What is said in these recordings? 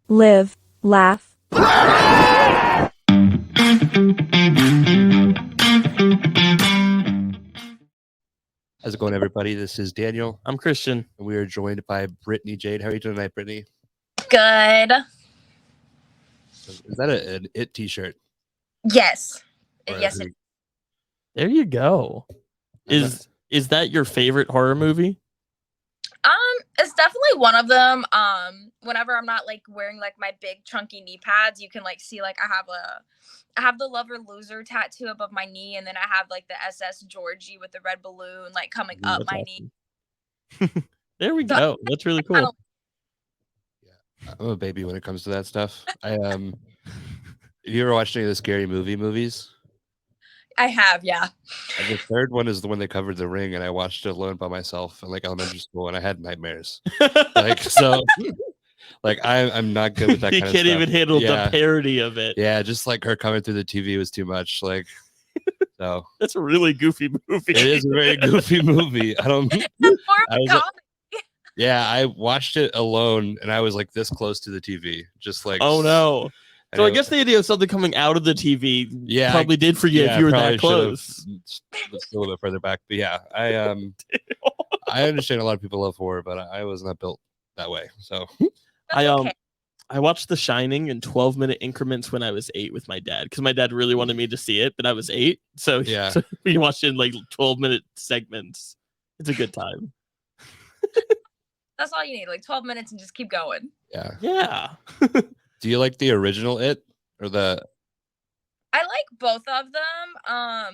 live, laugh. How's it going, everybody? This is Daniel. I'm Christian. And we are joined by Brittany Jade. How are you doing tonight, Brittany? Good. Is that an It t-shirt? Yes. Or Yes. There you go. Is that your favorite horror movie? It's definitely one of them. Whenever I'm not like wearing like my big chunky knee pads, you can like see like I have the Lover Loser tattoo above my knee, and then I have like the SS Georgie with the red balloon like coming up my knee. There we go. That's really cool. Yeah, I'm a baby when it comes to that stuff. Have you ever watched any of the Scary Movie movies? I have, yeah. And the third one is the one they covered The Ring, and I watched it alone by myself in like elementary school, and I had nightmares. I'm not good with that. You kind of can't stuff. even handle the parody of it. Yeah, just like her coming through the TV was too much. Like, so that's a really goofy movie. It is a very goofy movie. I watched it alone, and I was like this close to the TV, just like. Oh no. So I guess the idea of something coming out of the TV probably did for you if you were that close. A little bit further back, but yeah, I understand a lot of people love horror, but I was not built that way. So I watched The Shining in 12-minute increments when I was 8 with my dad because my dad really wanted me to see it, but I was 8, so we watched it in like 12-minute segments. It's a good time. That's all you need, like 12 minutes and just keep going. Yeah. Do you like the original It or the? I like both of them. I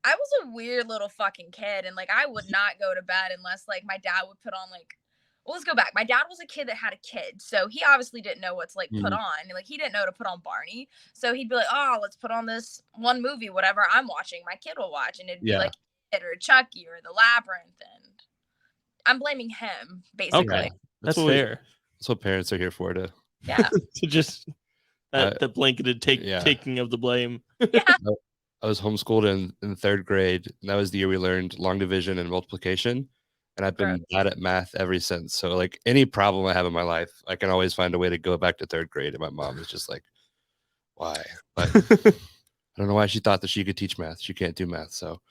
was a weird little fucking kid, and like I would not go to bed unless like my dad would put on like. Well, let's go back. My dad was a kid that had a kid, so he obviously didn't know what to like put on. Like he didn't know to put on Barney, so he'd be like, "Oh, let's put on this one movie, whatever I'm watching, my kid will watch," and it'd be like It or Chucky or The Labyrinth, and I'm blaming him basically. Okay, that's fair. That's what parents are here for, to to just the blanketed taking of the blame. Yeah. I was homeschooled in third grade, and that was the year we learned long division and multiplication. And I've been bad at math ever since. So like any problem I have in my life, I can always find a way to go back to third grade. And my mom is just like, why? But I don't know why she thought that she could teach math. She can't do math. So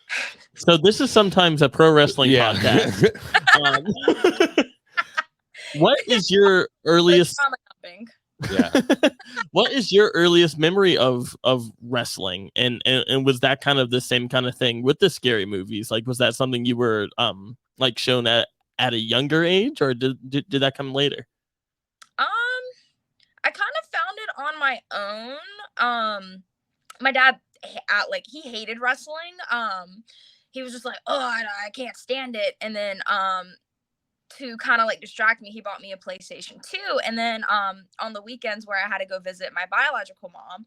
this is sometimes a pro wrestling podcast. What is your earliest? What is your earliest memory of wrestling? And was that kind of the same kind of thing with the scary movies? Like, was that something you were like shown at a younger age, or did that come later? I kind of found it on my own. My dad he hated wrestling. He was just like, oh, I can't stand it. And then to kind of like distract me, he bought me a PlayStation 2. And then on the weekends where I had to go visit my biological mom,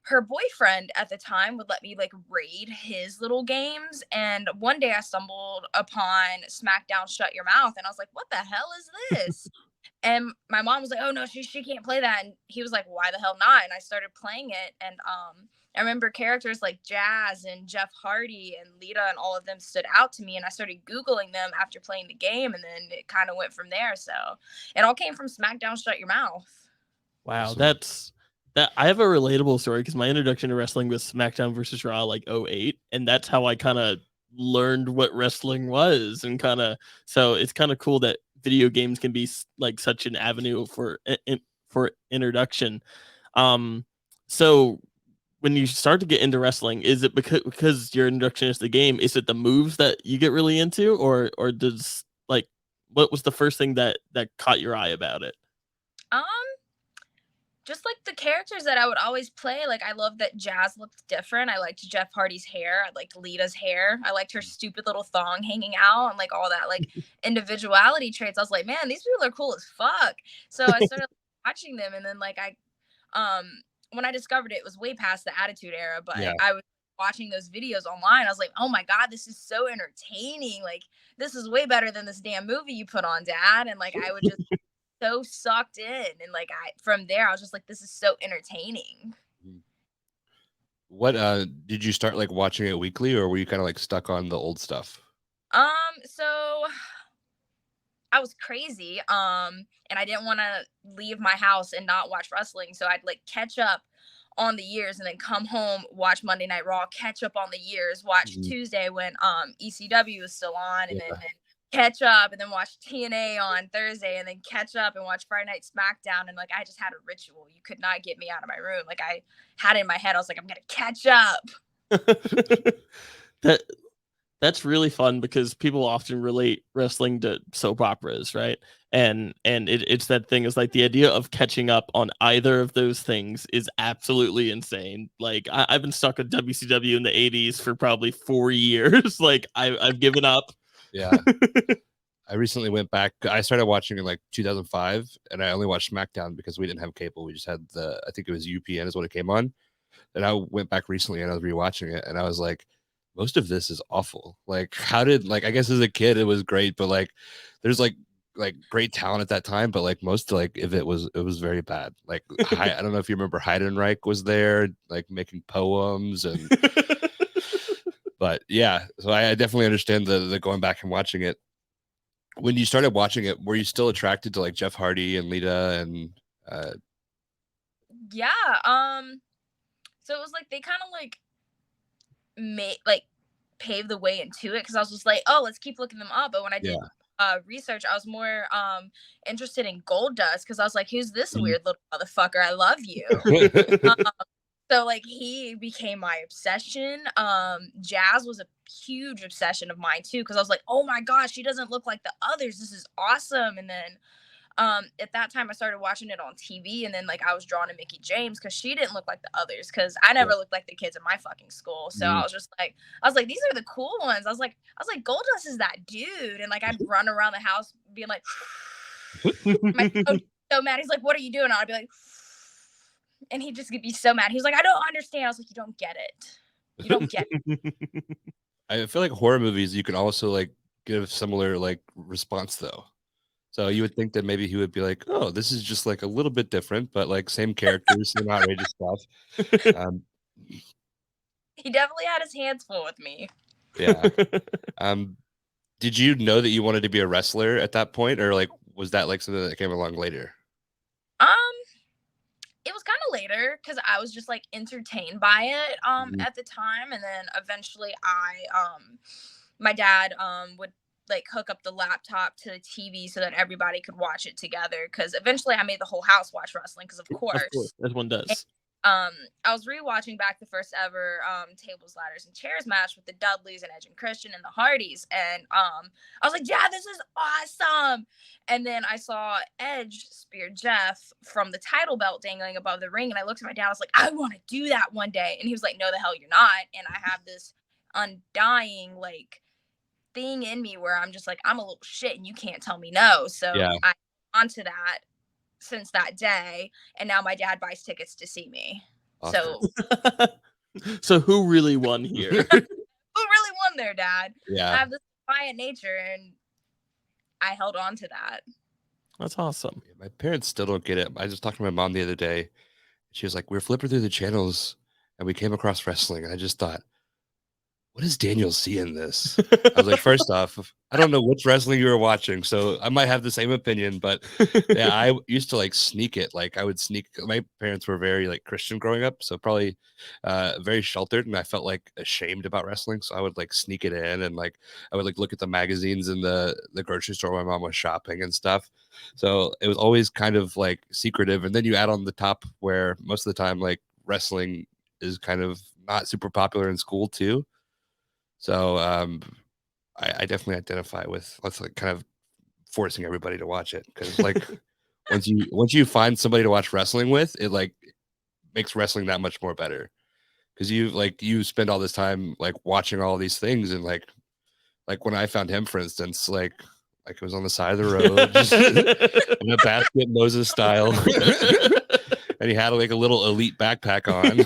her boyfriend at the time would let me like raid his little games. And one day I stumbled upon SmackDown Shut Your Mouth, and I was like, what the hell is this? And my mom was like, oh no, she can't play that. And he was like, why the hell not? And I started playing it, and I remember characters like Jazz and Jeff Hardy and Lita and all of them stood out to me, and I started Googling them after playing the game, and then it kind of went from there. So it all came from SmackDown Shut Your Mouth. Wow, that I have a relatable story because my introduction to wrestling was SmackDown versus Raw like 2008, and that's how I kind of learned what wrestling was, and so it's kind of cool that video games can be like such an avenue for introduction. So when you start to get into wrestling, is it because your introduction is the game? Is it the moves that you get really into, or does like what was the first thing that caught your eye about it? Just like the characters that I would always play. Like I loved that Jazz looked different. I liked Jeff Hardy's hair. I liked Lita's hair. I liked her stupid little thong hanging out and like all that like individuality traits. I was like, man, these people are cool as fuck. So I started watching them, and then like when I discovered it was way past the Attitude Era, but I was watching those videos online. I was like, oh my God, this is so entertaining. Like this is way better than this damn movie you put on, Dad. And like I would just so sucked in, and like from there I was just like, this is so entertaining. What did you start like watching it weekly, or were you kind of like stuck on the old stuff? So I was crazy. And I didn't want to leave my house and not watch wrestling. So I'd like catch up on the years and then come home, watch Monday Night Raw, catch up on the years, watch Tuesday when ECW was still on, and then catch up and then watch TNA on Thursday and then catch up and watch Friday Night SmackDown. And like I just had a ritual. You could not get me out of my room. Like I had it in my head. I was like, I'm gonna catch up. That's really fun because people often relate wrestling to soap operas, right? And it's that thing is like the idea of catching up on either of those things is absolutely insane. Like I've been stuck with WCW in the 80s for probably 4 years. Like I've given up. Yeah. I recently went back. I started watching in like 2005, and I only watched SmackDown because we didn't have cable. We just had I think it was UPN is what it came on. And I went back recently and I was rewatching it, and I was like, most of this is awful. Like, how did, like, I guess as a kid it was great, but like, there's like great talent at that time, but like most like if it was very bad. Like I don't know if you remember Heidenreich was there, like making poems and. But yeah, so I definitely understand the going back and watching it. When you started watching it, were you still attracted to like Jeff Hardy and Lita and yeah, so it was like they kind of like paved the way into it, because I was just like, oh, let's keep looking them up. But when I did research, I was more interested in Goldust, because I was like, who's this weird little motherfucker? I love you. So like he became my obsession. Jazz was a huge obsession of mine too, because I was like, oh my gosh, she doesn't look like the others. This is awesome. And then at that time I started watching it on TV, and then like I was drawn to Mickie James because she didn't look like the others, because I never looked like the kids in my fucking school. So I was like, these are the cool ones. I was like, Goldust is that dude. And like I'd run around the house being like, my coach so mad. He's like, what are you doing? I'd be like, and he'd just be so mad. He was like, I don't understand. I was like, you don't get it. You don't get it. I feel like horror movies, you can also like give similar like response though. So you would think that maybe he would be like, oh, this is just like a little bit different, but like same characters, same outrageous stuff. He definitely had his hands full with me. Yeah. Did you know that you wanted to be a wrestler at that point, or like was that like something that came along later? It was kind of later, because I was just like entertained by it at the time, and then eventually my dad would like hook up the laptop to the TV so that everybody could watch it together, because eventually I made the whole house watch wrestling, because of course as one does. I was rewatching back the first ever tables, ladders, and chairs match with the Dudleys and Edge and Christian and the Hardys, and I was like, yeah, this is awesome. And then I saw Edge spear Jeff from the title belt dangling above the ring, and I looked at my dad. I was like, I want to do that one day. And he was like, no, the hell you're not. And I have this undying like thing in me where I'm just like, I'm a little shit and you can't tell me no. So I onto that since that day, and now my dad buys tickets to see me. Awesome. So who really won here? Who really won there, Dad? Yeah, I have this defiant nature, and I held on to that. That's awesome. My parents still don't get it. I just talked to my mom the other day. She was like, we're flipping through the channels and we came across wrestling, and I just thought, what does Daniel see in this? I was like, first off, I don't know which wrestling you were watching, so I might have the same opinion, but yeah, I used to like sneak it. Like I would sneak. My parents were very like Christian growing up, so probably very sheltered, and I felt like ashamed about wrestling, so I would like sneak it in, and like I would like look at the magazines in the grocery store when my mom was shopping and stuff. So it was always kind of like secretive, and then you add on the top where most of the time like wrestling is kind of not super popular in school too. So I definitely identify with let's like kind of forcing everybody to watch it, because like once you find somebody to watch wrestling with, it like makes wrestling that much more better, because you spend all this time like watching all these things, and like when I found him, for instance, like it was on the side of the road just in a basket, Moses style, and he had like a little elite backpack on.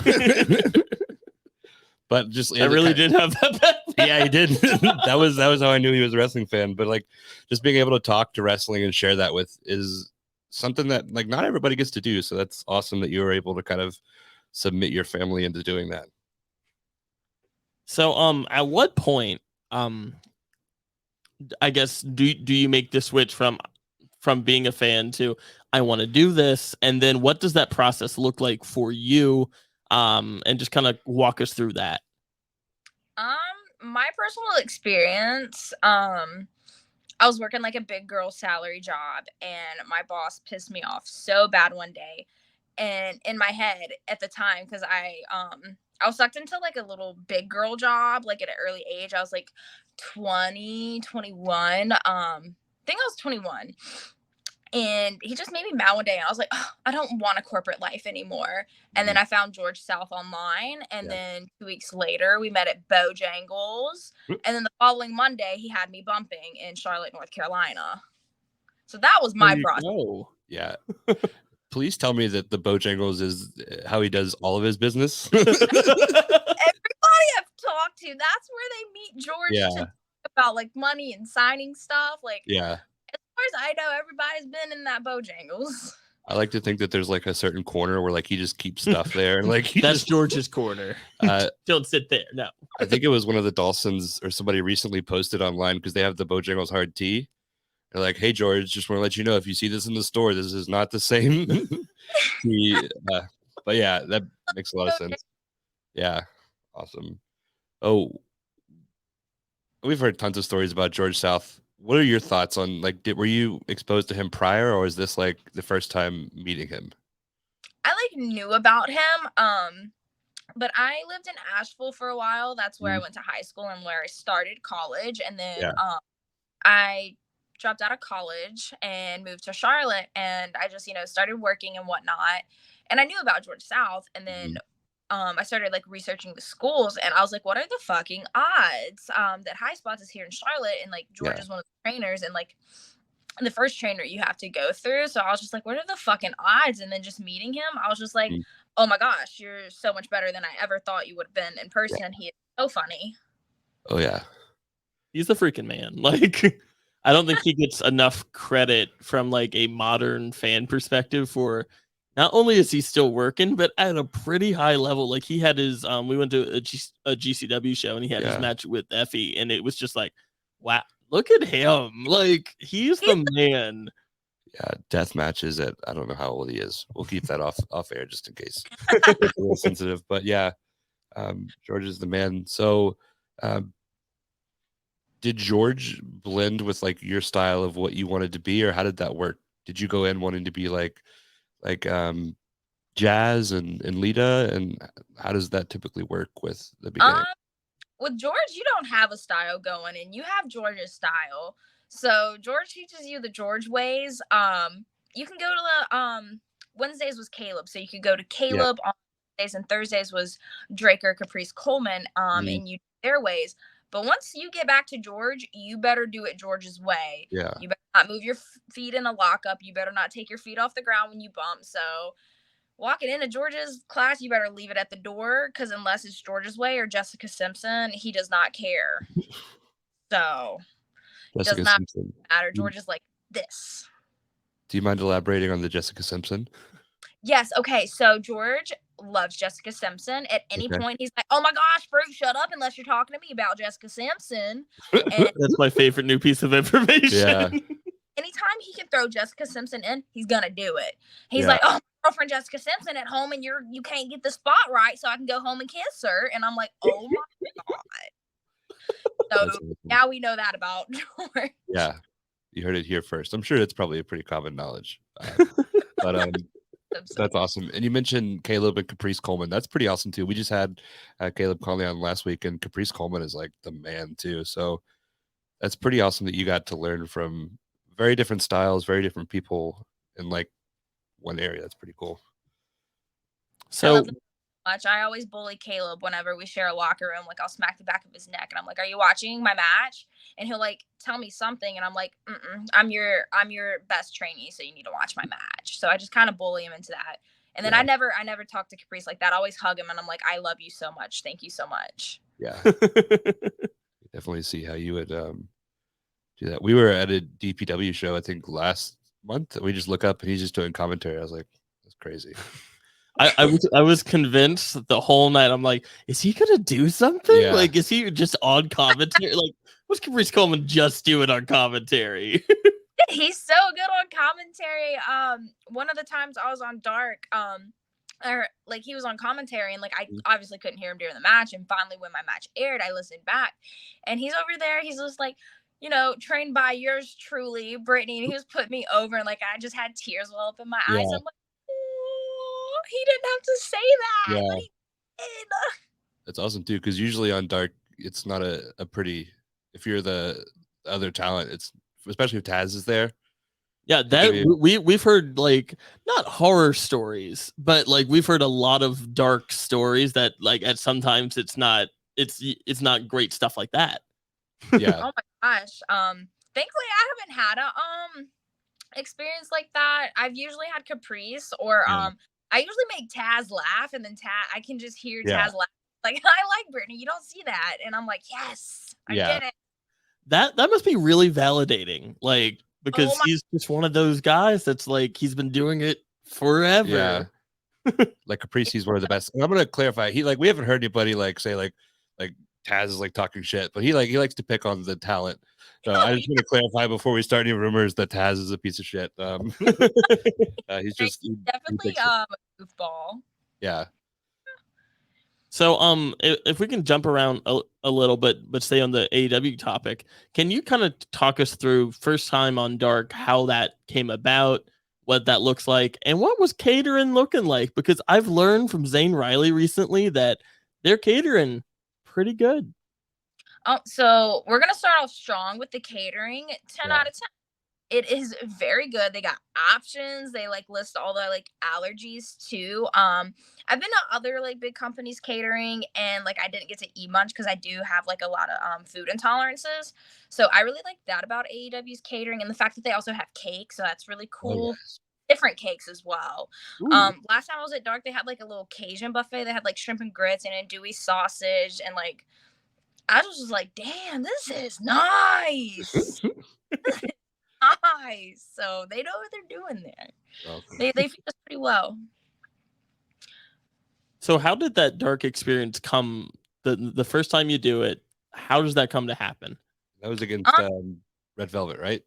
But just I really did have that backpack. Yeah, he did. that was how I knew he was a wrestling fan. But like just being able to talk to wrestling and share that with is something that like not everybody gets to do. So that's awesome that you were able to kind of submit your family into doing that. So at what point I guess do you make the switch from being a fan to I want to do this, and then what does that process look like for you? And just kind of walk us through that. My personal experience, I was working like a big girl salary job, and my boss pissed me off so bad one day. And in my head at the time, because I was sucked into like a little big girl job, like at an early age. I was like 20, 21. I think I was 21. And he just made me mad one day, and I was like, oh, I don't want a corporate life anymore. And then I found George South online, and then 2 weeks later we met at Bojangles, and then the following Monday he had me bumping in Charlotte, North Carolina. So that was my process. Oh yeah. Please tell me that the Bojangles is how he does all of his business. Everybody I've talked to, that's where they meet George to talk about like money and signing stuff. Like, as far as I know, everybody's been in that Bojangles. I like to think that there's like a certain corner where like he just keeps stuff there, and like that's George's corner. Don't sit there. No, I think it was one of the Dawsons or somebody recently posted online because they have the Bojangles hard tea. They're like, hey George, just want to let you know if you see this in the store, this is not the same tea. But yeah, that makes a lot of sense. Yeah, awesome. Oh, we've heard tons of stories about George South. What are your thoughts on like? Were you exposed to him prior, or is this like the first time meeting him? I like knew about him, but I lived in Asheville for a while. That's where I went to high school and where I started college. And then I dropped out of college and moved to Charlotte, and I just started working and whatnot. And I knew about George South, and then I started like researching the schools, and I was like, what are the fucking odds that High Spots is here in Charlotte, and like George is one of the trainers, and like the first trainer you have to go through. So I was just like, what are the fucking odds? And then just meeting him, I was just like, oh my gosh, you're so much better than I ever thought you would have been in person. He is so funny. Oh yeah, he's the freaking man. Like, I don't think he gets enough credit from like a modern fan perspective for not only is he still working, but at a pretty high level. Like he had his we went to a GCW show, and he had his match with Effie, and it was just like, wow, look at him. Like he's the man. Yeah, death matches at I don't know how old he is. We'll keep that off air just in case. It's a little sensitive, but yeah, George is the man. So did George blend with like your style of what you wanted to be, or how did that work? Did you go in wanting to be like Jazz and Lita, and how does that typically work with the beginning? With George, you don't have a style going in. You have George's style. So George teaches you the George ways. You can go to the Wednesdays was Caleb, so you could go to Caleb on Wednesdays, and Thursdays was Drake or Caprice Coleman, and you do their ways. But once you get back to George, you better do it George's way. Yeah. You better not move your feet in a lockup. You better not take your feet off the ground when you bump. So walking into George's class, you better leave it at the door, because unless it's George's way or Jessica Simpson, he does not care. So Jessica does not Simpson. Matter. George is like this. Do you mind elaborating on the Jessica Simpson? Yes. Okay. So George loves Jessica Simpson. At any point, he's like, "Oh my gosh, Fruit, shut up unless you're talking to me about Jessica Simpson." And that's my favorite new piece of information. Yeah. Anytime he can throw Jessica Simpson in, he's gonna do it. He's like, "Oh, my girlfriend Jessica Simpson at home, and you can't get the spot right, so I can go home and kiss her." And I'm like, "Oh my god!" So now we know that about George. Yeah, you heard it here first. I'm sure it's probably a pretty common knowledge, but that's awesome. And you mentioned Caleb and Caprice Coleman. That's pretty awesome too. We just had Caleb Conley on last week, and Caprice Coleman is like the man too. So that's pretty awesome that you got to learn from very different styles, very different people in like one area. That's pretty cool. So much. I always bully Caleb whenever we share a locker room. Like I'll smack the back of his neck, and I'm like, "Are you watching my match?" And he'll like tell me something, and I'm like, I'm your best trainee, so you need to watch my match." So I just kind of bully him into that. And then I never talk to Caprice like that. I always hug him, and I'm like, "I love you so much. Thank you so much." Yeah. Definitely see how you would do that. We were at a DPW show, I think last month, and we just look up and he's just doing commentary. I was like, that's crazy. I was convinced the whole night. I'm like, is he gonna do something? Yeah. Like, is he just on commentary? Like, what's Caprice Coleman just doing on commentary? He's so good on commentary. One of the times I was on Dark, or like he was on commentary, and like I obviously couldn't hear him during the match. And finally, when my match aired, I listened back, and he's over there. He's just like, you know, trained by yours truly, Brittany, and he was putting me over, and like I just had tears well up in my eyes. I'm like, oh, he didn't have to say that, Yeah. but he did. That's awesome too, because usually on Dark, it's not a pretty. If you're the other talent, it's especially if Taz is there. Yeah, that we've heard like not horror stories, but like we've heard a lot of dark stories that like at sometimes it's not great stuff like that. Yeah. Oh my gosh. Thankfully I haven't had a experience like that. I've usually had Caprice or I usually make Taz laugh, and then I can just hear Taz laugh. Like, I like Brittany. You don't see that, and I'm like, yes, I did it. That must be really validating. Like, because he's just one of those guys that's like he's been doing it forever. Yeah. Like Caprice, he's one of the best. And I'm gonna clarify. He like we haven't heard anybody like say like Taz is like talking shit, but he likes to pick on the talent. So I just want to clarify before we start any rumors that Taz is a piece of shit. He's definitely a goofball. Yeah. So if we can jump around a little bit, but stay on the AEW topic, can you kind of talk us through first time on Dark, how that came about, what that looks like, and what was catering looking like? Because I've learned from Zane Riley recently that they're catering pretty good. So we're gonna start off strong with the catering. 10 out of 10. It is very good. They got options. They like list all the like allergies too. I've been to other like big companies catering, and like I didn't get to eat much because I do have like a lot of food intolerances. So I really like that about AEW's catering, and the fact that they also have cake. So that's really cool. Different cakes as well. Last time I was at Dark, they had like a little Cajun buffet. They had like shrimp and grits and andouille sausage, and like I was just like, damn, this is nice. Nice. So they know what they're doing there. Okay. They feed us pretty well. So how did that Dark experience come? The first time you do it, how does that come to happen? That was against Red Velvet, right?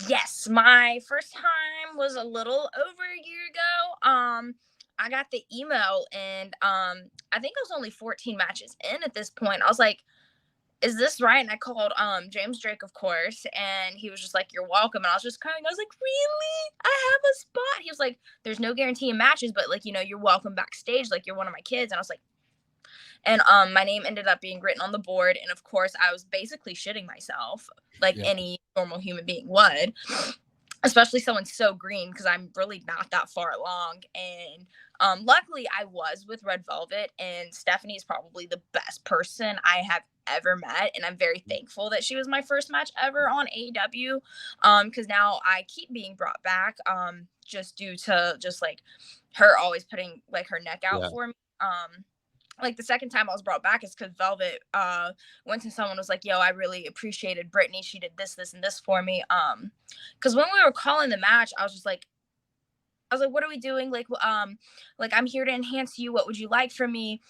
Yes, my first time was a little over a year ago. I got the email, and I think I was only 14 matches in at this point. I was like, is this right? And I called James Drake, of course, and he was just like, you're welcome. And I was just crying. I was like, really? I have a spot? He was like, there's no guarantee in matches, but like, you know, you're welcome backstage, like you're one of my kids. And I was like, and my name ended up being written on the board, and of course I was basically shitting myself like any normal human being would, especially someone so green, because I'm really not that far along. And luckily I was with Red Velvet, and Stephanie is probably the best person I have ever met, and I'm very thankful that she was my first match ever on AEW, because now I keep being brought back just due to just like her always putting like her neck out for me. Like the second time I was brought back is because Velvet went to someone, was like, yo, I really appreciated Brittany. She did this, this, and this for me. Because when we were calling the match, I was like, what are we doing? Like I'm here to enhance you. What would you like from me?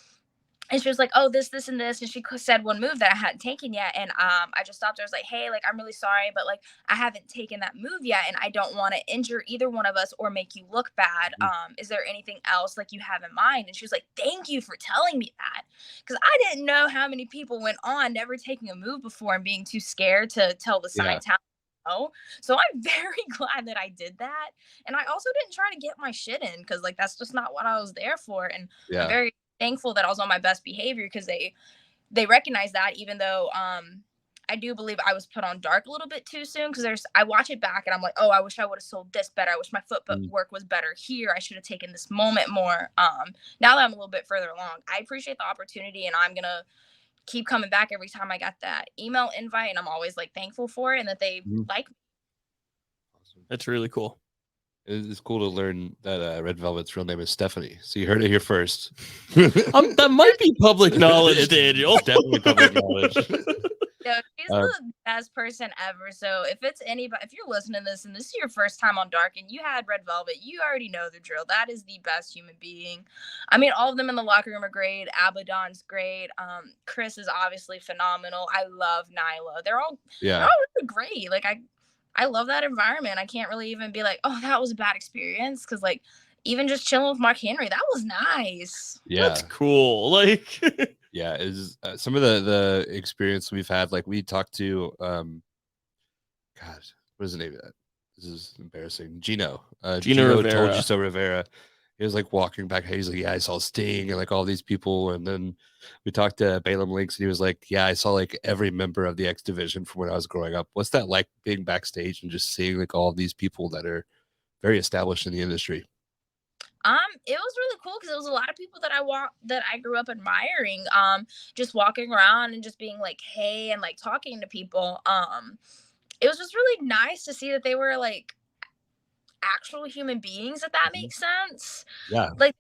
And she was like, oh, this, and this. And she said one move that I hadn't taken yet. And I just stopped her. I was like, hey, like, I'm really sorry, but like, I haven't taken that move yet, and I don't want to injure either one of us or make you look bad. Is there anything else like you have in mind? And she was like, thank you for telling me that. Because I didn't know how many people went on never taking a move before and being too scared to tell the side talent. So I'm very glad that I did that. And I also didn't try to get my shit in, because like that's just not what I was there for. And I'm very thankful that I was on my best behavior, because they recognize that, even though I do believe I was put on Dark a little bit too soon, because I watch it back and I'm like, oh, I wish I would have sold this better. I wish my footwork was better here. I should have taken this moment more. Now that I'm a little bit further along, I appreciate the opportunity, and I'm gonna keep coming back every time I got that email invite, and I'm always like thankful for it and that they like me. Awesome. That's really cool. It's cool to learn that Red Velvet's real name is Stephanie. So you heard it here first. That might be public knowledge, Daniel. Definitely public knowledge. Definitely No, she's Uh, the best person ever. So if it's anybody, if you're listening to this and this is your first time on Dark and you had Red Velvet, you already know the drill. That is the best human being. I mean, all of them in the locker room are great. Abaddon's great. Chris is obviously phenomenal. I love Nyla. They're all really great. Like I love that environment. I can't really even be like, oh, that was a bad experience, because like even just chilling with Mark Henry, that was nice. That's cool. Like. Yeah, is some of the experience we've had. Like we talked to God, what is the name of that? This is embarrassing. Gino Rivera. Told You So Rivera. He was like walking back. He's like, yeah, I saw Sting and like all these people. And then we talked to Balaam Links, and he was like, yeah, I saw like every member of the X Division from when I was growing up. What's that like, being backstage and just seeing like all of these people that are very established in the industry? It was really cool because it was a lot of people that I grew up admiring. Just walking around and just being like, hey, and like talking to people. It was just really nice to see that they were like actual human beings, if that makes sense. Yeah. Like,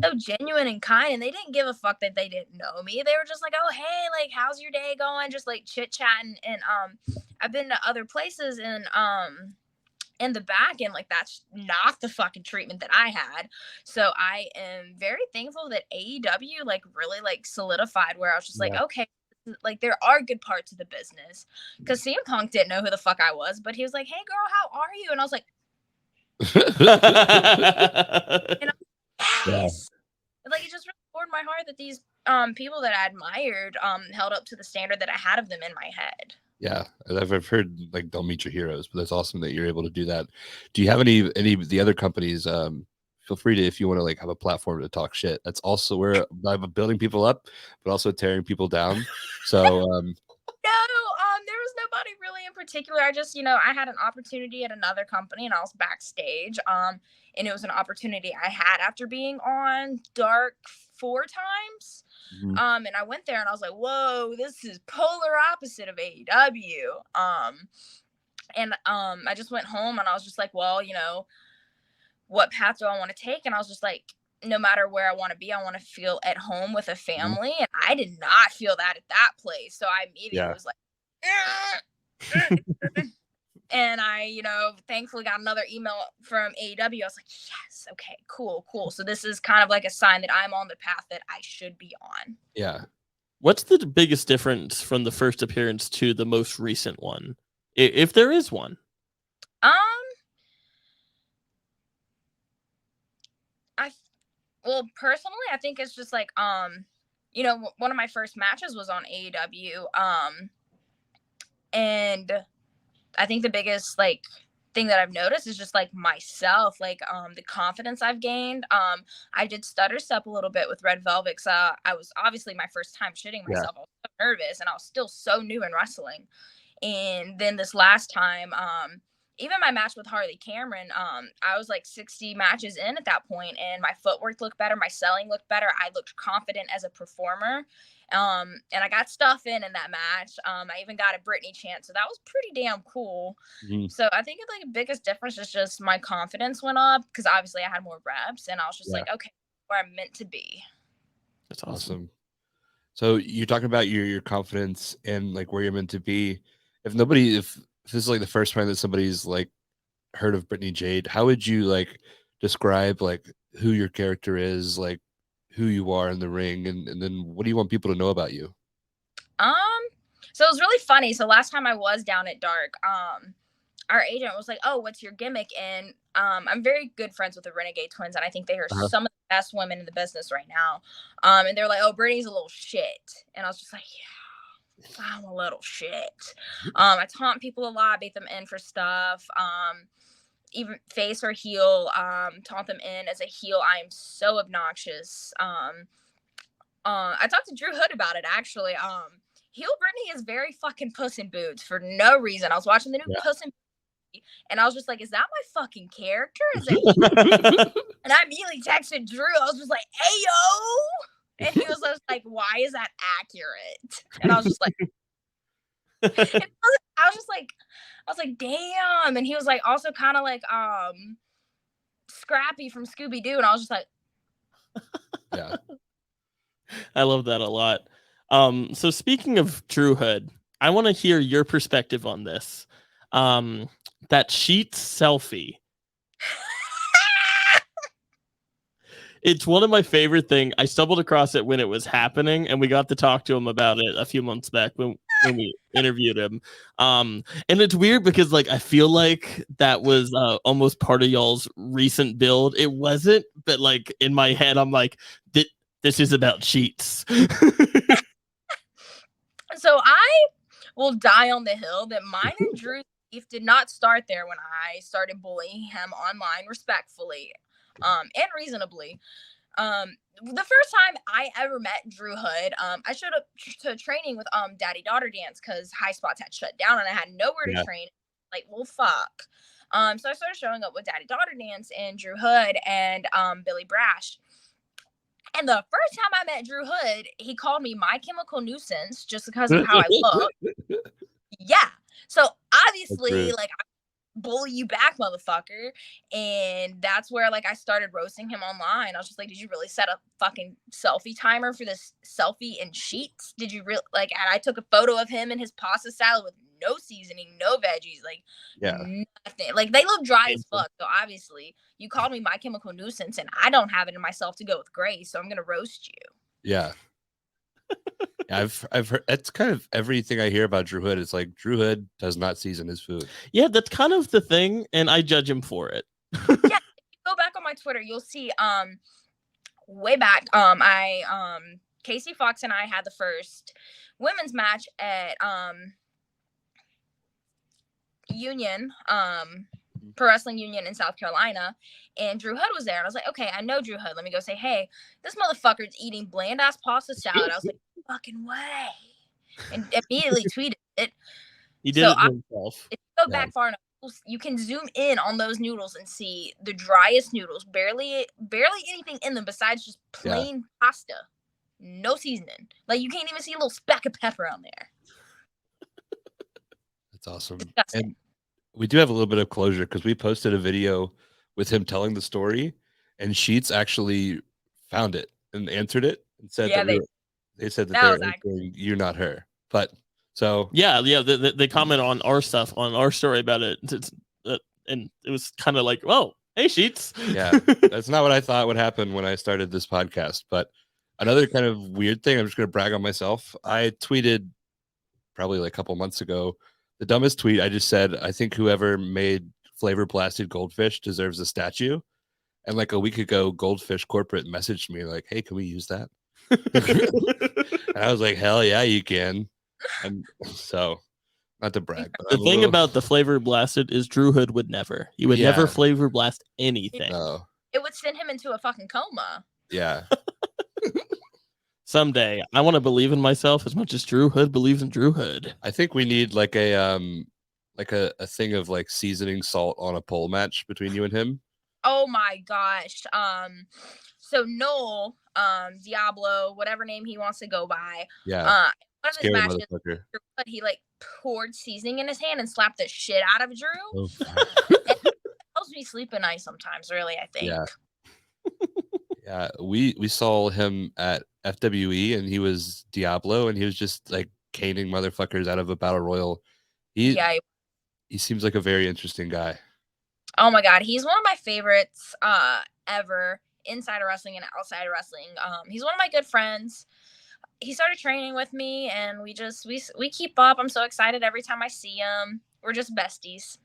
so genuine and kind, and they didn't give a fuck that they didn't know me. They were just like, oh, hey, like, how's your day going? Just like chit chatting. And I've been to other places and in the back, and like that's not the fucking treatment that I had. So I am very thankful that AEW like really like solidified where I was just like, okay, like there are good parts of the business. Because CM Punk didn't know who the fuck I was, but he was like, hey girl, how are you? And I was like, and yes. Like it just really warmed my heart that these people that I admired held up to the standard that I had of them in my head. Yeah, I've heard like don't meet your heroes, but that's awesome that you're able to do that. Do you have any of the other companies? Feel free to, if you want to like have a platform to talk shit. That's also where I'm building people up, but also tearing people down. So no, there was nobody really in particular. I just, I had an opportunity at another company and I was backstage. And it was an opportunity I had after being on Dark 4 times. Mm-hmm. And I went there and I was like, whoa, this is polar opposite of AEW. And I just went home and I was just like, well, what path do I want to take? And I was just like, no matter where I want to be, I want to feel at home with a family. And I did not feel that at that place. So I immediately was like, and I, thankfully got another email from AEW. I was like, yes, okay, cool. So this is kind of like a sign that I'm on the path that I should be on. Yeah. What's the biggest difference from the first appearance to the most recent one, if there is one? Well, personally, I think it's just like, one of my first matches was on AEW. And I think the biggest like thing that I've noticed is just like myself, like the confidence I've gained. I did stutter step a little bit with Red Velvet. I was obviously my first time shitting myself. I was so nervous and I was still so new in wrestling. And then this last time, even my match with Harley Cameron, I was like 60 matches in at that point, and my footwork looked better, my selling looked better, I looked confident as a performer, and I got stuff in that match. I even got a Brittiany chant, so that was pretty damn cool. Mm-hmm. So I think the biggest difference is just my confidence went up, because obviously I had more reps, and I was just like, okay, where I'm meant to be. That's awesome. So you're talking about your confidence and like where you're meant to be. If this is like the first time that somebody's like heard of Brittany Jade, how would you like describe like who your character is, like who you are in the ring, and then what do you want people to know about you? So it was really funny. So last time I was down at Dark, our agent was like, oh, what's your gimmick? And I'm very good friends with the Renegade Twins, and I think they are some of the best women in the business right now. And they're like, oh, Brittany's a little shit. And I was just like, yeah, I'm a little shit. I taunt people a lot, bait them in for stuff. Even face or heel, taunt them in as a heel. I am so obnoxious. I talked to Drew Hood about it, actually. Heel Brittany is very fucking Puss in Boots for no reason. I was watching the new Puss in Boots, and I was just like, is that my fucking character? And I immediately texted Drew. I was just like, hey, yo. And he was just like, why is that accurate? And I was just like, I was like, damn. And he was like, also kind of like Scrappy from Scooby-Doo. And I was just like, yeah. I love that a lot. So speaking of Drew Hood, I want to hear your perspective on this. That Sheets selfie. It's one of my favorite things. I stumbled across it when it was happening, and we got to talk to him about it a few months back when we interviewed him. And it's weird because like I feel like that was almost part of y'all's recent build. It wasn't, but like in my head, I'm like, this is about Sheets. So I will die on the hill that mine and Drew's beef did not start there when I started bullying him online respectfully, and reasonably. The first time I ever met Drew Hood, I showed up to training with Daddy Daughter Dance because High Spots had shut down and I had nowhere to train. Like, well, fuck. So I started showing up with Daddy Daughter Dance and Drew Hood and Billy Brash. And the first time I met Drew Hood, he called me My Chemical Nuisance just because of how I look. Yeah. So obviously, like, I bully you back, motherfucker. And that's where, like, I started roasting him online. I was just like, did you really set a fucking selfie timer for this selfie in Sheets? Did you really, like, and I took a photo of him and his pasta salad with no seasoning, no veggies, like, nothing. Like, they look dry as fuck. So obviously, you called me My Chemical Nuisance, and I don't have it in myself to go with Grace, so I'm gonna roast you. Yeah. I've heard that's kind of everything I hear about Drew Hood. It's like Drew Hood does not season his food. Yeah, that's kind of the thing, and I judge him for it. Yeah, if you go back on my Twitter, you'll see way back Casey Fox and I had the first women's match at Union, Pro Wrestling Union in South Carolina, and Drew Hood was there, and I was like, okay, I know Drew Hood. Let me go say, hey, this motherfucker's eating bland ass pasta salad. I was like, fucking way, and immediately tweeted it. He did it himself. If you go back far enough, you can zoom in on those noodles and see the driest noodles, barely anything in them besides just plain pasta, no seasoning. Like, you can't even see a little speck of pepper on there. That's awesome. Disgusting. And we do have a little bit of closure because we posted a video with him telling the story, and Sheets actually found it and answered it and said they said that they're answering you, not her. But so they comment on our stuff on our story about it, and it was kind of like, oh, hey, Sheets. Yeah, that's not what I thought would happen when I started this podcast. But another kind of weird thing, I'm just going to brag on myself. I tweeted probably like a couple months ago. The dumbest tweet, I just said, I think whoever made flavor blasted goldfish deserves a statue. And like a week ago, Goldfish Corporate messaged me like, hey, can we use that? And I was like, hell yeah, you can. And so, not to brag. But the thing about the flavor blasted is Drew Hood would never. He would never flavor blast anything. No. It would send him into a fucking coma. Yeah. Someday, I want to believe in myself as much as Drew Hood believes in Drew Hood. I think we need like a thing of like seasoning salt on a pole match between you and him. Oh my gosh. So Noel, Diablo, whatever name he wants to go by. Yeah. One of his Scary matches, he like poured seasoning in his hand and slapped the shit out of Drew. Oh. It helps me sleep at night sometimes, really, I think. Yeah. Yeah, we saw him at FWE and he was Diablo and he was just like caning motherfuckers out of a battle royal. He seems like a very interesting guy. Oh my god, he's one of my favorites ever inside of wrestling and outside of wrestling. He's one of my good friends. He started training with me and we keep up. I'm so excited every time I see him. We're just besties.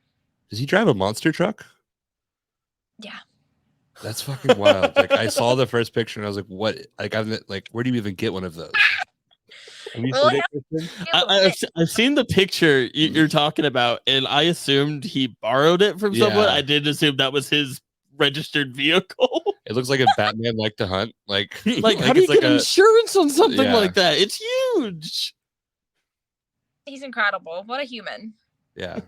Does he drive a monster truck? Yeah. That's fucking wild. Like I saw the first picture and I was like, what? Like where do you even get one of those? I've seen the picture you're talking about, and I assumed he borrowed it from someone. I did assume that was his registered vehicle. It looks like a Batman like to hunt. Like how do you get insurance on something like that? It's huge. He's incredible. What a human. Yeah,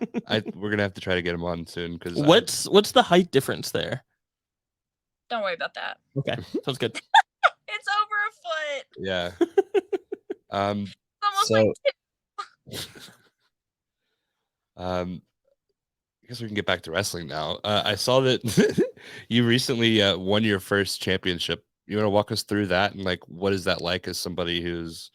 we're gonna have to try to get him on soon. Because what's the height difference there? Don't worry about that. Okay, sounds good. It's over a foot. Yeah. Almost like two. I guess we can get back to wrestling now. I saw that you recently won your first championship. You want to walk us through that and like what is that like as somebody who's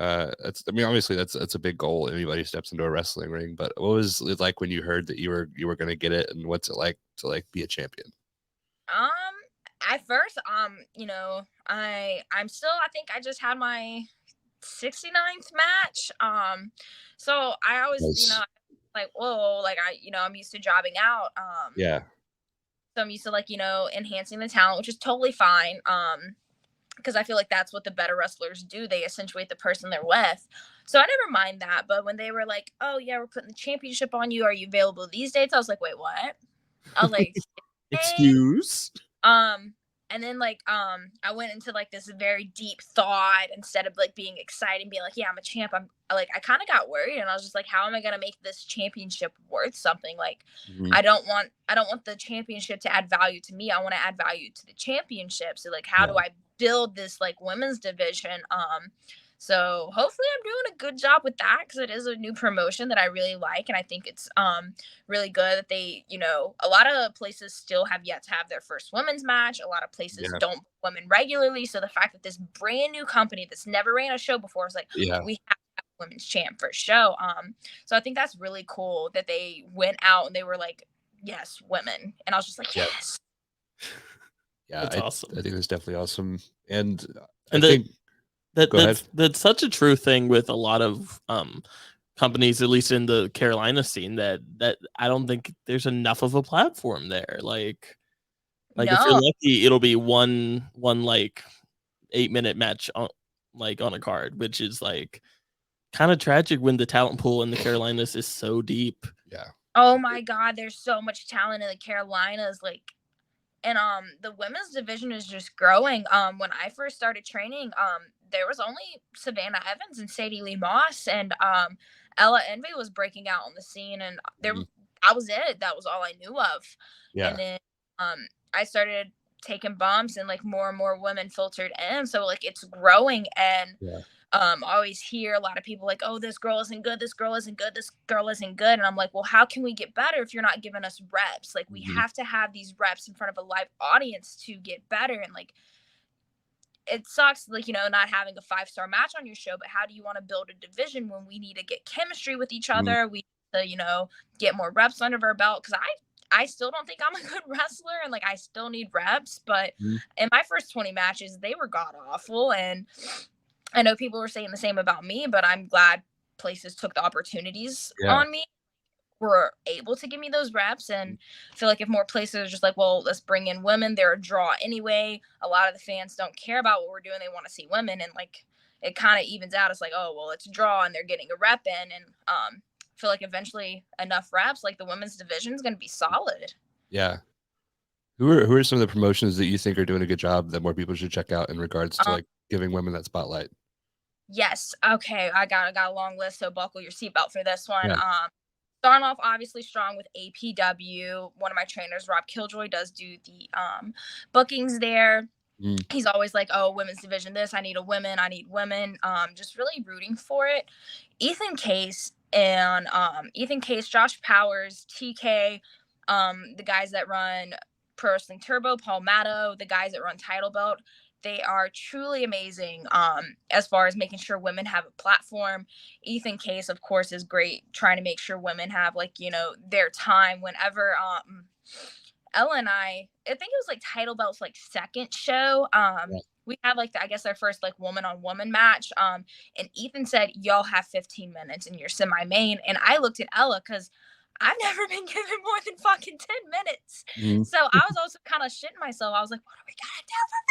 I mean, obviously that's a big goal. Anybody steps into a wrestling ring, but what was it like when you heard that you were going to get it, and what's it like to like be a champion? At first, I'm still, I think I just had my 69th match. So I always, Nice. like, whoa, like I'm used to jobbing out. Yeah. So I'm used to like, enhancing the talent, which is totally fine. Because I feel like that's what the better wrestlers do. They accentuate the person they're with. So I never mind that. But when they were like, oh yeah, we're putting the championship on you. Are you available these dates? I was like, wait, what? I was like, excuse. And then like I went into like this very deep thought instead of like being excited and being like, yeah, I'm a champ. I'm like, I kind of got worried, and I was just like, how am I gonna make this championship worth something? Like, I don't want the championship to add value to me. I want to add value to the championship. So like, how do I build this like women's division? So hopefully I'm doing a good job with that, because it is a new promotion that I really like, and I think it's really good that they, a lot of places still have yet to have their first women's match. A lot of places don't book women regularly. So the fact that this brand new company that's never ran a show before is like, we have to have a women's champ for show. So I think that's really cool that they went out and they were like, yes, women. And I was just like, yes. Yeah, that's awesome. I think that's definitely awesome. And I think that's such a true thing with a lot of companies, at least in the Carolina scene, that I don't think there's enough of a platform there. Like if you're lucky, it'll be one like 8-minute match on a card, which is like kind of tragic when the talent pool in the Carolinas is so deep. Yeah. Oh my God, there's so much talent in the Carolinas, like. And the women's division is just growing. When I first started training, there was only Savannah Evans and Sadie Lee Moss, and Ella Envy was breaking out on the scene, and I was it. That was all I knew of. Yeah. And then I started taking bumps, and like more and more women filtered in. So like it's growing, and I always hear a lot of people like, oh, this girl isn't good, this girl isn't good, this girl isn't good. And I'm like, well, how can we get better if you're not giving us reps? Like, we have to have these reps in front of a live audience to get better. And like, it sucks, like, not having a 5-star match on your show, but how do you want to build a division when we need to get chemistry with each other? We need to, get more reps under our belt. Because I still don't think I'm a good wrestler, and like, I still need reps. But in my first 20 matches, they were god awful. And I know people were saying the same about me, but I'm glad places took the opportunities on me, were able to give me those reps. And I feel like if more places are just like, well, let's bring in women, they're a draw anyway. A lot of the fans don't care about what we're doing. They want to see women. And like, it kind of evens out. It's like, oh, well, it's a draw, and they're getting a rep in. And I feel like eventually enough reps, like the women's division is going to be solid. Yeah. Who are some of the promotions that you think are doing a good job that more people should check out in regards to like giving women that spotlight? Yes. Okay. I got a long list, so buckle your seatbelt for this one. Starting off obviously strong with APW. One of my trainers, Rob Killjoy, does do the bookings there. He's always like, oh, women's division this, I need women. Just really rooting for it. Ethan Case, Josh Powers, TK, the guys that run Pro Wrestling Turbo, Paul Matto, the guys that run Title Belt. They are truly amazing as far as making sure women have a platform. Ethan Case, of course, is great trying to make sure women have, like, their time. Whenever Ella and I think it was like Title Belt's like second show. We had like I guess their first like woman-on-woman match. And Ethan said, y'all have 15 minutes in your semi-main. And I looked at Ella because I've never been given more than fucking 10 minutes. So I was also kind of shitting myself. I was like, what are we gonna do for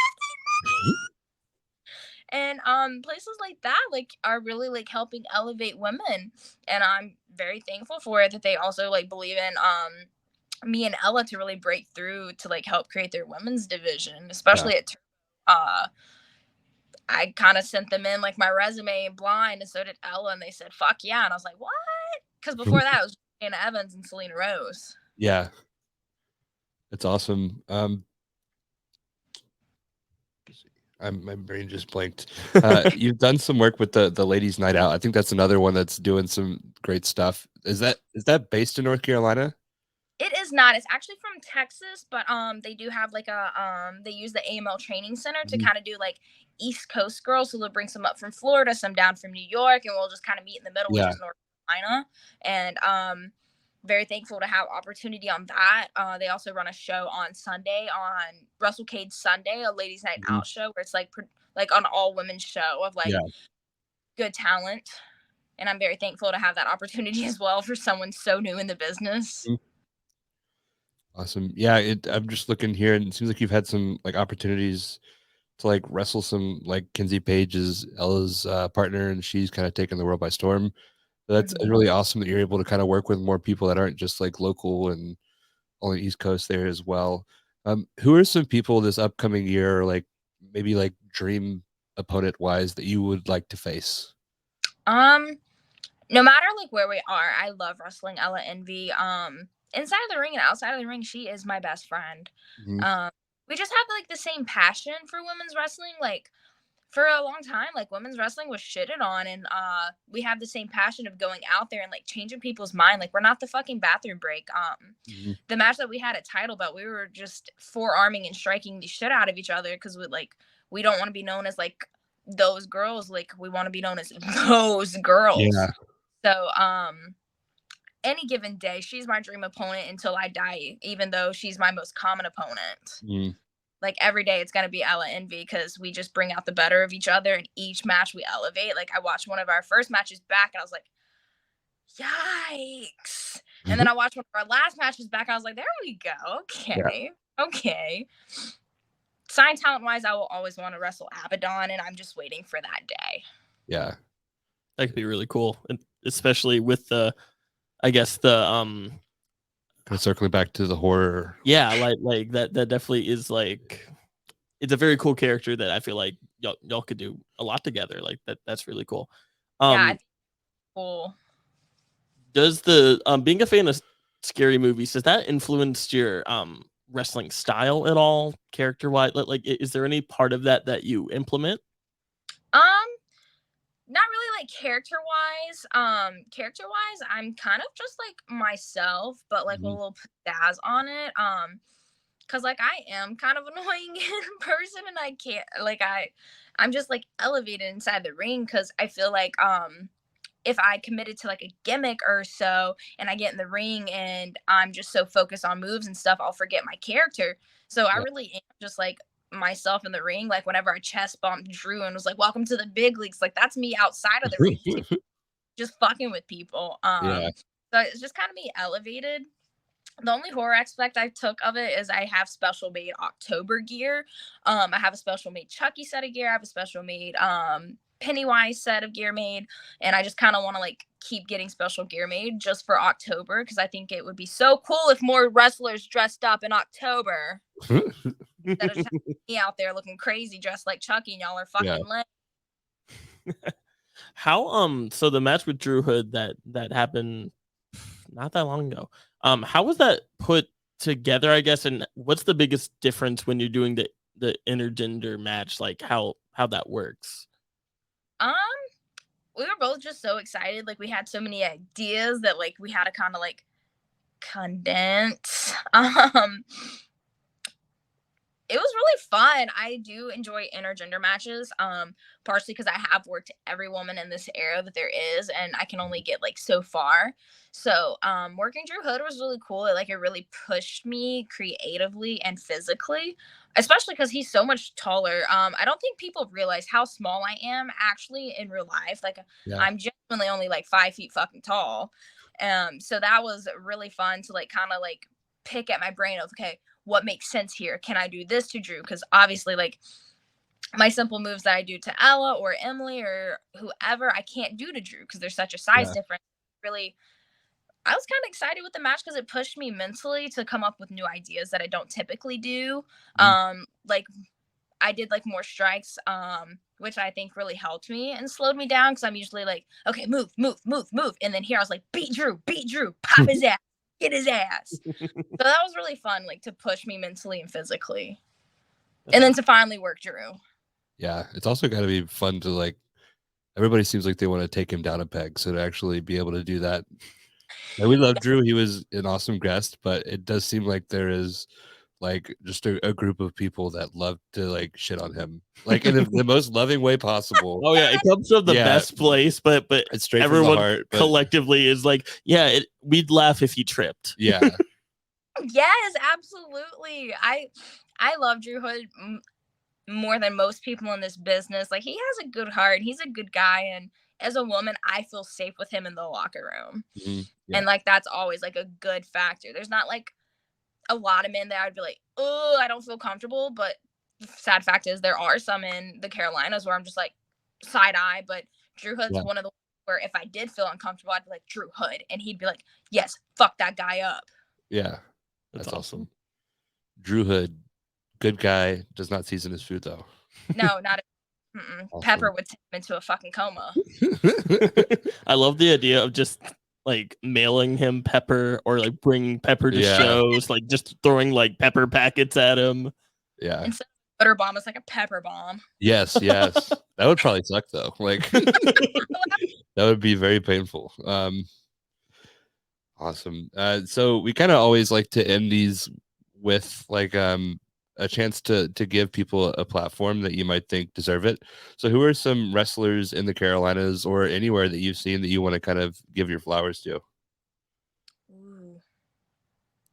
15 minutes? And places like that like are really like helping elevate women. And I'm very thankful for it, that they also like believe in me and Ella to really break through to like help create their women's division, especially at I kind of sent them in like my resume blind, and so did Ella, and they said, fuck yeah. And I was like, what? Because before that, it was Anna Evans and Selena Rose. Yeah. That's awesome. My brain just blanked. You've done some work with the Ladies Night Out. I think that's another one that's doing some great stuff. Is that based in North Carolina? It is not. It's actually from Texas, but they do have like a they use the AML training center to Mhm. kind of do like East Coast girls. So they'll bring some up from Florida, some down from New York, and we'll just kind of meet in the middle, which Yeah. is North Carolina. And very thankful to have opportunity on that. They also run a show on Sunday on WrestleCade Sunday, a ladies' night Mhm. out show where it's like an all women's show of like Yeah. good talent. And I'm very thankful to have that opportunity as well for someone so new in the business. Mhm. Awesome. Yeah, I'm just looking here, and it seems like you've had some like opportunities to like wrestle some like Kinsey Page is Ella's partner, and she's kind of taken the world by storm. So that's Mhm. really awesome that you're able to kind of work with more people that aren't just like local and on the East Coast there as well. Who are some people this upcoming year, like maybe like dream opponent wise, that you would like to face? Um, no matter like where we are, I love wrestling Ella Envy. Inside of the ring and outside of the ring, she is my best friend. Mhm. Um, we just have like the same passion for women's wrestling. Like for a long time, like women's wrestling was shitted on, and we have the same passion of going out there and like changing people's mind. Like we're not the fucking bathroom break. Mhm. The match that we had at Title Belt, we were just forearming and striking the shit out of each other because we don't want to be known as like those girls. Like we want to be known as those girls. Yeah. So any given day, she's my dream opponent until I die, even though she's my most common opponent. Mhm. Like every day it's gonna be Ella Envy because we just bring out the better of each other, and each match we elevate. Like I watched one of our first matches back and I was like, yikes. And then I watched one of our last matches back, I was like, there we go. Yeah. Okay. Okay. Sign talent wise, I will always want to wrestle Abaddon, and I'm just waiting for that day. Yeah. That could be really cool, and especially with the, I guess the Kind of circling back to the horror. yeah, like that definitely is like, it's a very cool character that I feel like y'all could do a lot together. Like that's really cool. Yeah, I Um, think cool. does the being a fan of scary movies, does that influence your wrestling style at all, character wise? Like, is there any part of that you implement? Um, not really like character wise, I'm kind of just like myself, but like with a Mhm. little pizzazz on it. Cause like I am kind of annoying in person, and I can't like I'm just like elevated inside the ring because I feel like if I committed to like a gimmick or so and I get in the ring and I'm just so focused on moves and stuff, I'll forget my character. So I Yeah. really am just like myself in the ring. Like whenever I chest bumped Drew and was like, welcome to the big leagues, like that's me outside of the ring too, just fucking with people. Yeah. So it's just kind of me elevated. The only horror aspect I took of it is I have special made October gear. I have a special made Chucky set of gear. I have a special made Pennywise set of gear made, and I just kind of want to like keep getting special gear made just for October because I think it would be so cool if more wrestlers dressed up in October instead of just having me out there looking crazy dressed like Chucky and y'all are Yeah. fucking lame. How so the match with Drew Hood that happened not that long ago. How was that put together, I guess, and what's the biggest difference when you're doing the intergender match, like how that works? Um, we were both just so excited. Like we had so many ideas that like we had to kind of like condense. It was really fun. I do enjoy intergender matches, partially because I have worked every woman in this era that there is, and I can only get like so far. So, working Drew Hood was really cool. It really pushed me creatively and physically, especially because he's so much taller. I don't think people realize how small I am actually in real life. Like, Yeah. I'm genuinely only like 5 feet fucking tall. So that was really fun to like kind of like pick at my brain of okay, what makes sense here? Can I do this to Drew? Because obviously, like my simple moves that I do to Ella or Emily or whoever, I can't do to Drew because there's such a size Yeah. difference. Really, I was kind of excited with the match because it pushed me mentally to come up with new ideas that I don't typically do. Mhm. Like I did like more strikes, which I think really helped me and slowed me down because I'm usually like, okay, move, move, move, move. And then here I was like, beat Drew, pop his ass, get his ass. So that was really fun, like to push me mentally and physically. And then to finally work Drew. Yeah. It's also got to be fun to like, everybody seems like they want to take him down a peg. So to actually be able to do that Yeah, we love Drew. He was an awesome guest, but it does seem like there is like just a group of people that love to like shit on him, like in the most loving way possible. Oh yeah, it comes from the Yeah. best place, but It's straight from the everyone heart. But collectively is like, yeah, we'd laugh if he tripped. yeah, Yes, absolutely. I love Drew Hood more than most people in this business. Like, he has a good heart. He's a good guy, and as a woman, I feel safe with him in the locker room. yeah, And like that's always like a good factor. There's not like a lot of men that I'd be like, oh, I don't feel comfortable. But the sad fact is there are some in the Carolinas where I'm just like side eye. But Drew Hood's Yeah. one of the where if I did feel uncomfortable, I'd be like, Drew Hood, and he'd be like, yes, fuck that guy up. yeah. That's awesome. Drew Hood, good guy, does not season his food though. No, not Awesome. Pepper would send him into a fucking coma. I love the idea of just like mailing him pepper or like bringing pepper to shows, like just throwing like pepper packets at him. Yeah. Instead of butter bomb, it's like a pepper bomb. Yes, yes. That would probably suck though. Like that would be very painful. Awesome. So we kind of always like to end these with like a chance to give people a platform that you might think deserve it. So who are some wrestlers in the Carolinas or anywhere that you've seen that you want to kind of give your flowers to? Ooh,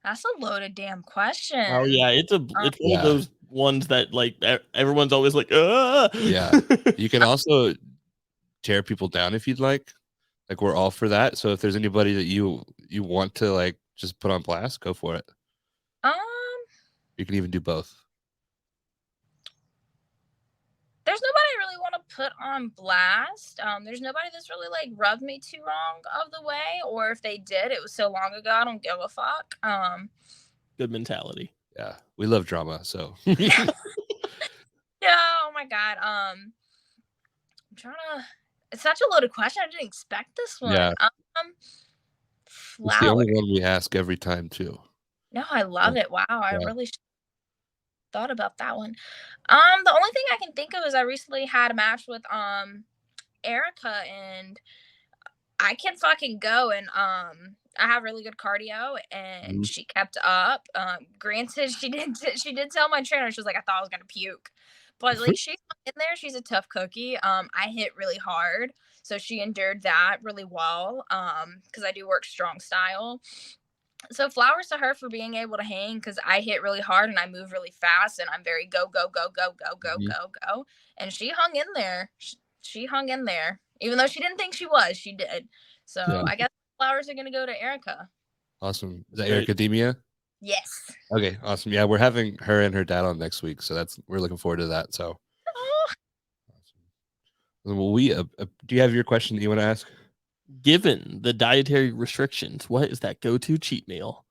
that's a loaded damn question. Oh yeah, it's one of those ones that like everyone's always like, yeah. You can also tear people down if you'd like. Like we're all for that. So if there's anybody that you want to like just put on blast, go for it. You can even do both. There's nobody I really want to put on blast. There's nobody that's really like rubbed me too wrong of the way, or if they did, it was so long ago, I don't give a fuck. Good mentality. Yeah, we love drama, so. Yeah, oh my god. I'm trying to. It's such a loaded question. I didn't expect this one. Yeah. Flowers. It's the only one we ask every time too. No, I love it. Wow, I really thought about that one. The only thing I can think of is I recently had a match with Erica, and I can fucking go, and I have really good cardio, and she kept up. Granted, she did tell my trainer, she was like, I thought I was gonna puke, but like she's in there. She's a tough cookie. I hit really hard, so she endured that really well. Because I do work strong style. So flowers to her for being able to hang, because I hit really hard and I move really fast and I'm very go. And she hung in there. She hung in there. Even though she didn't think she was, she did. So I guess flowers are going to go to Erica. Awesome. Is that Ericademia? Yes. Okay, awesome. Yeah, we're having her and her dad on next week. So we're looking forward to that. So awesome. Well, do you have your question that you want to ask? Given the dietary restrictions, what is that go-to cheat meal?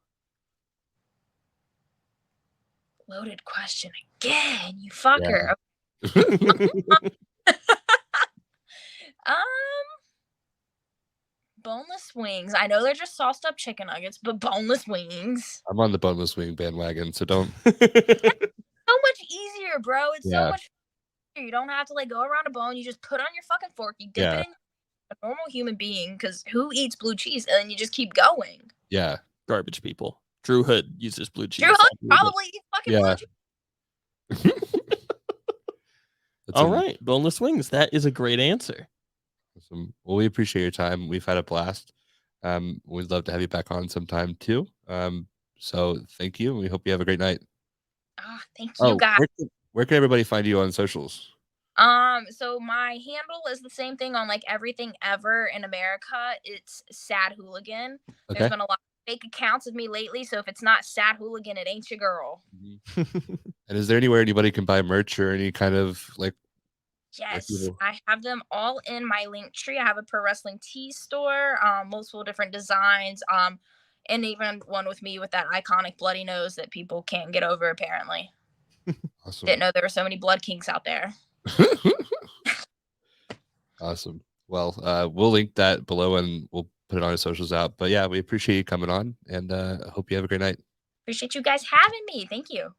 Loaded question again, you fucker. Boneless wings. I know they're just sauced up chicken nuggets, but boneless wings. I'm on the boneless wing bandwagon, so don't. So much easier, bro. It's so much easier. You don't have to like go around a bone. You just put on your fucking fork. You dip it in a normal human being, because who eats blue cheese? And then you just keep going. Yeah. Garbage people. Drew Hood uses blue cheese. Drew Hood probably eats fucking blue cheese. All right. Boneless wings. That is a great answer. Awesome. Well, we appreciate your time. We've had a blast. We'd love to have you back on sometime too. So thank you. We hope you have a great night. Thank you, guys. Where can everybody find you on socials? So my handle is the same thing on like everything ever in America. It's Sad Hooligan. Okay. There's been a lot of fake accounts of me lately, so if it's not Sad Hooligan, it ain't your girl. And is there anywhere anybody can buy merch or any kind of like? Yes, I have them all in my link tree. I have a pro wrestling tee store, multiple different designs, and even one with me with that iconic bloody nose that people can't get over apparently. Awesome. Didn't know there were so many blood kinks out there. Awesome. Well, we'll link that below and we'll put it on our socials out. But yeah, we appreciate you coming on, and I hope you have a great night. Appreciate you guys having me. Thank you.